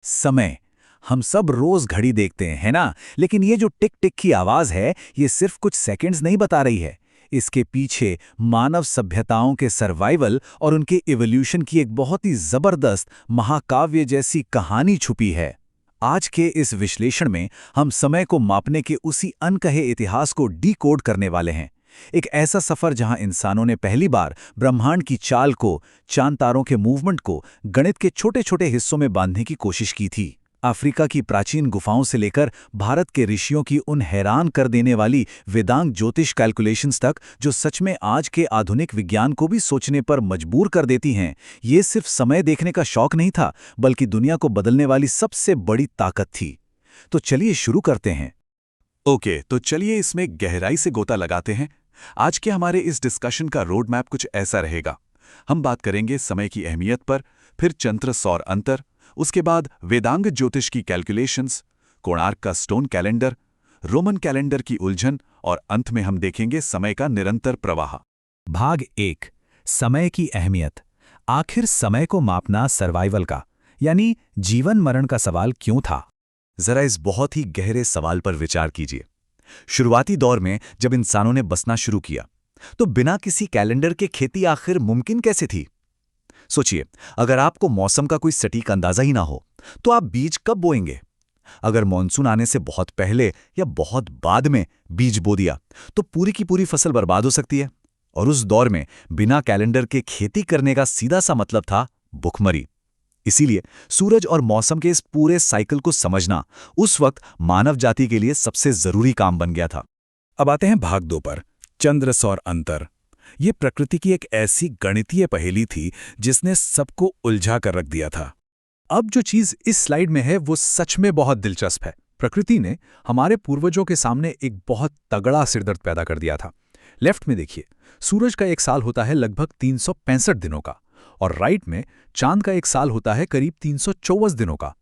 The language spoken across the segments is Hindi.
समय। हम सब रोज घड़ी देखते हैं, है ना? लेकिन ये जो टिक टिक की आवाज है, ये सिर्फ कुछ सेकंड्स नहीं बता रही है। इसके पीछे मानव सभ्यताओं के सर्वाइवल और उनके इवोल्यूशन की एक बहुत ही जबरदस्त महाकाव्य जैसी कहानी छुपी है। आज के इस विश्लेषण में हम समय को मापने के उसी अनकहे इतिहास को डीकोड करने वाले हैं। एक ऐसा सफर जहां इंसानों ने पहली बार ब्रह्मांड की चाल को, चांद तारों के मूवमेंट को गणित के छोटे छोटे हिस्सों में बांधने की कोशिश की थी। अफ्रीका की प्राचीन गुफाओं से लेकर भारत के ऋषियों की उन हैरान कर देने वाली वेदांग ज्योतिष कैलकुलेशंस तक, जो सच में आज के आधुनिक विज्ञान को भी सोचने पर मजबूर कर देती हैं। ये सिर्फ समय देखने का शौक नहीं था, बल्कि दुनिया को बदलने वाली सबसे बड़ी ताकत थी। तो चलिए शुरू करते हैं। ओके, तो चलिए इसमें गहराई से गोता लगाते हैं। आज के हमारे इस डिस्कशन का रोड मैप कुछ ऐसा रहेगा। हम बात करेंगे समय की अहमियत पर, फिर चंद्र सौर अंतर, उसके बाद वेदांग ज्योतिष की कैलकुलेशंस, कोणार्क का स्टोन कैलेंडर, रोमन कैलेंडर की उलझन और अंत में हम देखेंगे समय का निरंतर प्रवाह। भाग 1, समय की अहमियत। आखिर समय को मापना सर्वाइवल का, यानी जीवन मरण का सवाल क्यों था? जरा इस बहुत ही गहरे सवाल पर विचार कीजिए। शुरुआती दौर में जब इंसानों ने बसना शुरू किया, तो बिना किसी कैलेंडर के खेती आखिर मुमकिन कैसे थी? सोचिए, अगर आपको मौसम का कोई सटीक अंदाजा ही ना हो, तो आप बीज कब बोएंगे? अगर मॉनसून आने से बहुत पहले या बहुत बाद में बीज बो दिया, तो पूरी की पूरी फसल बर्बाद हो सकती है। और उस दौर में बिना कैलेंडर के खेती करने का सीधा सा मतलब था भुखमरी। इसीलिए सूरज और मौसम के इस पूरे साइकिल को समझना उस वक्त मानव जाति के लिए सबसे जरूरी काम बन गया था। अब आते हैं भाग 2 पर, चंद्र सौर अंतर। ये प्रकृति की एक ऐसी गणितीय पहेली थी जिसने सबको उलझा कर रख दिया था। अब जो चीज इस स्लाइड में है वो सच में बहुत दिलचस्प है। प्रकृति ने हमारे पूर्वजों के सामने एक बहुत तगड़ा सिरदर्द पैदा कर दिया था। लेफ्ट में देखिए, सूरज का एक साल होता है लगभग 365 दिनों का, और राइट में चांद का एक साल होता है करीब 324 दिनों का।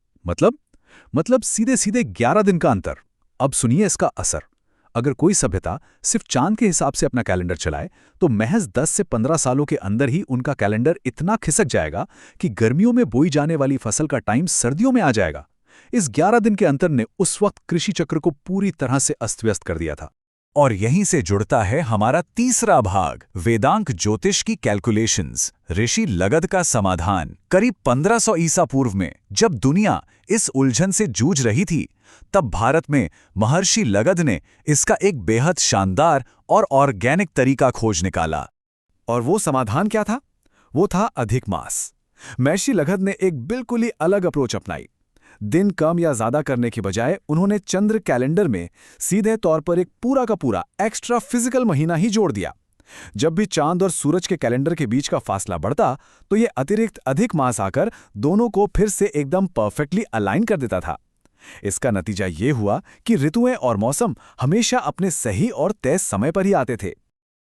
मतलब सीधे सीधे 11 दिन का अंतर। अब सुनिए इसका असर। अगर कोई सभ्यता सिर्फ चांद के हिसाब से अपना कैलेंडर चलाए, तो महज 10 से 15 सालों के अंदर ही उनका कैलेंडर इतना खिसक जाएगा कि गर्मियों में बोई जाने वाली फसल का टाइम सर्दियों में आ जाएगा। इस 11 दिन के अंतर ने उस वक्त कृषि चक्र को पूरी तरह से अस्त-व्यस्त कर दिया था। और यहीं से जुड़ता है हमारा तीसरा भाग, वेदांग ज्योतिष की कैलकुलेशंस, ऋषि लगद का समाधान। करीब 1500 ईसा पूर्व में जब दुनिया इस उलझन से जूझ रही थी, तब भारत में महर्षि लगद ने इसका एक बेहद शानदार और ऑर्गेनिक तरीका खोज निकाला। और वो समाधान क्या था? वो था अधिक मास। महर्षि लगद ने एक बिल्कुल ही अलग अप्रोच अपनाई। दिन कम या ज्यादा करने की बजाय उन्होंने चंद्र कैलेंडर में सीधे तौर पर एक पूरा का पूरा एक्स्ट्रा फिजिकल महीना ही जोड़ दिया। जब भी चांद और सूरज के कैलेंडर के बीच का फासला बढ़ता, तो ये अतिरिक्त अधिक मास आकर दोनों को फिर से एकदम परफेक्टली अलाइन कर देता था। इसका नतीजा ये हुआ कि ऋतुएं और मौसम हमेशा अपने सही और तय समय पर ही आते थे।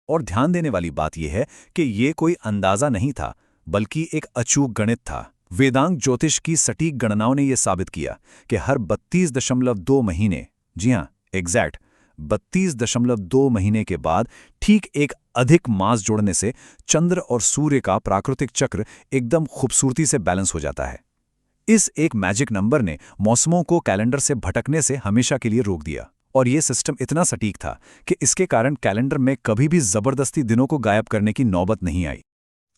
और ध्यान देने वाली बात यह है कि ये कोई अंदाजा नहीं था, बल्कि एक अचूक गणित था। वेदांग ज्योतिष की सटीक गणनाओं ने यह साबित किया कि हर 32.2 महीने, जी हां, एग्जैक्ट 32.2 महीने के बाद ठीक एक अधिक मास जोड़ने से चंद्र और सूर्य का प्राकृतिक चक्र एकदम खूबसूरती से बैलेंस हो जाता है। इस एक मैजिक नंबर ने मौसमों को कैलेंडर से भटकने से हमेशा के लिए रोक दिया। और यह सिस्टम इतना सटीक था कि इसके कारण कैलेंडर में कभी भी जबरदस्ती दिनों को गायब करने की नौबत नहीं आई।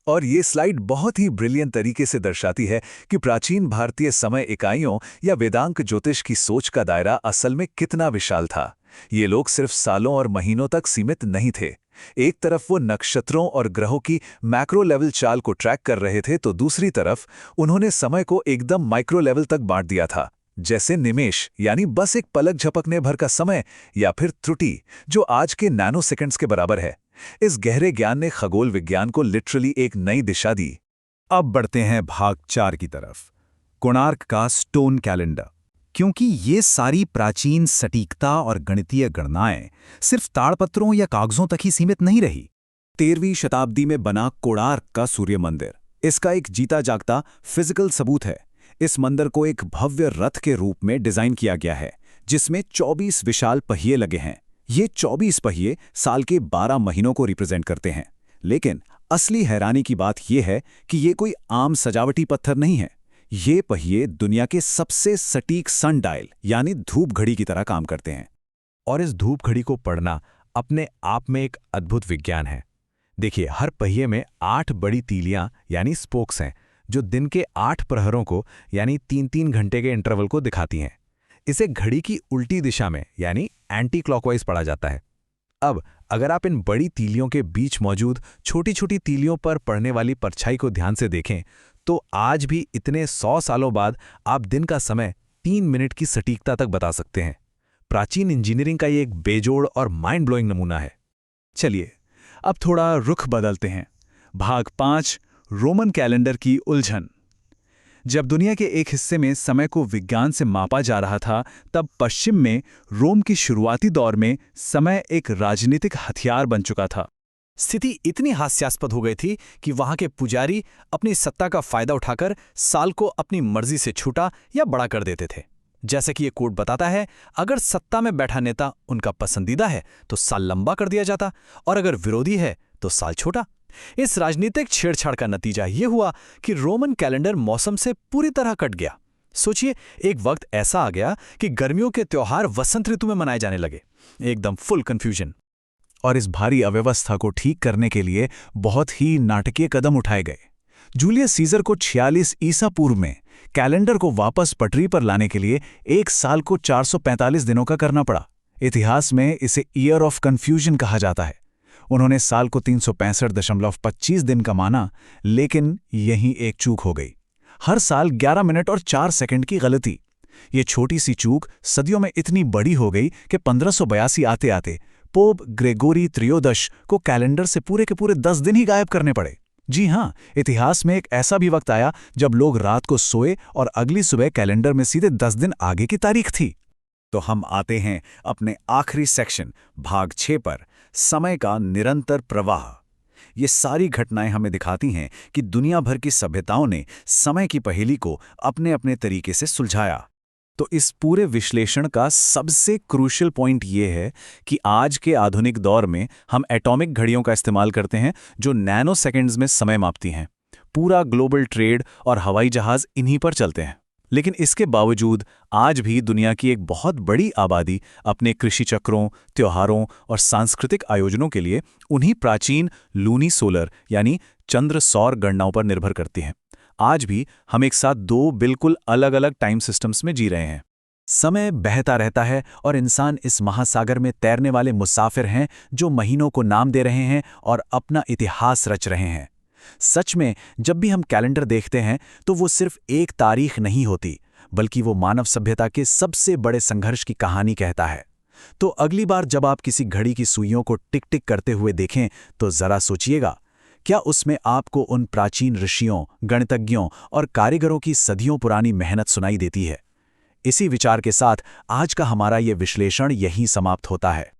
और ये स्लाइड बहुत ही ब्रिलियंट तरीके से दर्शाती है कि प्राचीन भारतीय समय इकाइयों या वेदांग ज्योतिष की सोच का दायरा असल में कितना विशाल था। ये लोग सिर्फ सालों और महीनों तक सीमित नहीं थे। एक तरफ वो नक्षत्रों और ग्रहों की मैक्रो लेवल चाल को ट्रैक कर रहे थे, तो दूसरी तरफ उन्होंने समय को एकदम माइक्रो लेवल तक बांट दिया था। जैसे निमेश, यानी बस एक पलक झपकने भर का समय, या फिर त्रुटि, जो आज के नैनो सेकंड्स के बराबर है। इस गहरे ज्ञान ने खगोल विज्ञान को लिटरली एक नई दिशा दी। अब बढ़ते हैं भाग 4 की तरफ, कोणार्क का स्टोन कैलेंडर। क्योंकि ये सारी प्राचीन सटीकता और गणितीय गणनाएं सिर्फ ताड़पत्रों या कागजों तक ही सीमित नहीं रही। 13वीं शताब्दी में बना कोणार्क का सूर्य मंदिर इसका एक जीता जागता फिजिकल सबूत है। इस मंदिर को एक भव्य रथ के रूप में डिजाइन किया गया है, जिसमें 24 विशाल पहिए लगे हैं। ये 24 पहिए साल के 12 महीनों को रिप्रेजेंट करते हैं। लेकिन असली हैरानी की बात यह है कि ये कोई आम सजावटी पत्थर नहीं है। ये पहिए दुनिया के सबसे सटीक सन डायल यानी धूप घड़ी की तरह काम करते हैं। और इस धूप घड़ी को पढ़ना अपने आप में एक अद्भुत विज्ञान है। देखिए, हर पहिए में 8 बड़ी तीलियां यानी स्पोक्स हैं, जो दिन के 8 प्रहरों को यानी 3-3 घंटे के इंटरवल को दिखाती हैं। इसे घड़ी की उल्टी दिशा में यानी एंटी क्लॉकवाइज पढ़ा जाता है। अब अगर आप इन बड़ी तीलियों के बीच मौजूद छोटी छोटी तीलियों पर पड़ने वाली परछाई को ध्यान से देखें, तो आज भी इतने 100 सालों बाद आप दिन का समय 3 मिनट की सटीकता तक बता सकते हैं। प्राचीन इंजीनियरिंग का ये एक बेजोड़ और माइंड ब्लोइंग नमूना है। चलिए अब थोड़ा रुख बदलते हैं। भाग 5, रोमन कैलेंडर की उलझन। जब दुनिया के एक हिस्से में समय को विज्ञान से मापा जा रहा था, तब पश्चिम में रोम की शुरुआती दौर में समय एक राजनीतिक हथियार बन चुका था। स्थिति इतनी हास्यास्पद हो गई थी कि वहां के पुजारी अपनी सत्ता का फायदा उठाकर साल को अपनी मर्जी से छोटा या बड़ा कर देते थे। जैसे कि ये कोड बताता है, अगर सत्ता में बैठा नेता उनका पसंदीदा है तो साल लंबा कर दिया जाता, और अगर विरोधी है तो साल छोटा। इस राजनीतिक छेड़छाड़ का नतीजा ये हुआ कि रोमन कैलेंडर मौसम से पूरी तरह कट गया। सोचिए, एक वक्त ऐसा आ गया कि गर्मियों के त्योहार वसंत ऋतु में मनाए जाने लगे। एकदम फुल कंफ्यूजन। और इस भारी अव्यवस्था को ठीक करने के लिए बहुत ही नाटकीय कदम उठाए गए। जूलियस सीजर को 46 ईसा पूर्व में कैलेंडर को वापस पटरी पर लाने के लिए एक साल को 445 दिनों का करना पड़ा। इतिहास में इसे ईयर ऑफ कन्फ्यूजन कहा जाता है। उन्होंने साल को 365.25 दिन का माना, लेकिन यहीं एक चूक हो गई। हर साल 11 मिनट और 4 सेकंड की गलती। ये छोटी सी चूक सदियों में इतनी बड़ी हो गई कि 1582 आते आते पोप ग्रेगोरी त्रयोदश को कैलेंडर से पूरे के पूरे 10 दिन ही गायब करने पड़े। जी हां, इतिहास में एक ऐसा भी वक्त आया जब लोग रात को सोए और अगली सुबह कैलेंडर में सीधे 10 दिन आगे की तारीख थी। तो हम आते हैं अपने आखिरी सेक्शन भाग 6 पर, समय का निरंतर प्रवाह। ये सारी घटनाएं हमें दिखाती हैं कि दुनिया भर की सभ्यताओं ने समय की पहेली को अपने अपने तरीके से सुलझाया। तो इस पूरे विश्लेषण का सबसे क्रूशियल पॉइंट ये है कि आज के आधुनिक दौर में हम एटॉमिक घड़ियों का इस्तेमाल करते हैं जो नैनो सेकंड्स में समय मापती हैं। पूरा ग्लोबल ट्रेड और हवाई जहाज इन्हीं पर चलते हैं। लेकिन इसके बावजूद आज भी दुनिया की एक बहुत बड़ी आबादी अपने कृषि चक्रों, त्योहारों और सांस्कृतिक आयोजनों के लिए उन्हीं प्राचीन लूनी सोलर यानी चंद्र सौर गणनाओं पर निर्भर करती हैं। आज भी हम एक साथ 2 बिल्कुल अलग अलग टाइम सिस्टम्स में जी रहे हैं। समय बहता रहता है और इंसान इस महासागर में तैरने वाले मुसाफिर हैं जो महीनों को नाम दे रहे हैं और अपना इतिहास रच रहे हैं। सच में जब भी हम कैलेंडर देखते हैं तो वो सिर्फ एक तारीख नहीं होती, बल्कि वो मानव सभ्यता के सबसे बड़े संघर्ष की कहानी कहता है। तो अगली बार जब आप किसी घड़ी की सुइयों को टिक टिक करते हुए देखें तो जरा सोचिएगा, क्या उसमें आपको उन प्राचीन ऋषियों, गणितज्ञों और कारीगरों की सदियों पुरानी मेहनत सुनाई देती है? इसी विचार के साथ आज का हमारा ये विश्लेषण यहीं समाप्त होता है।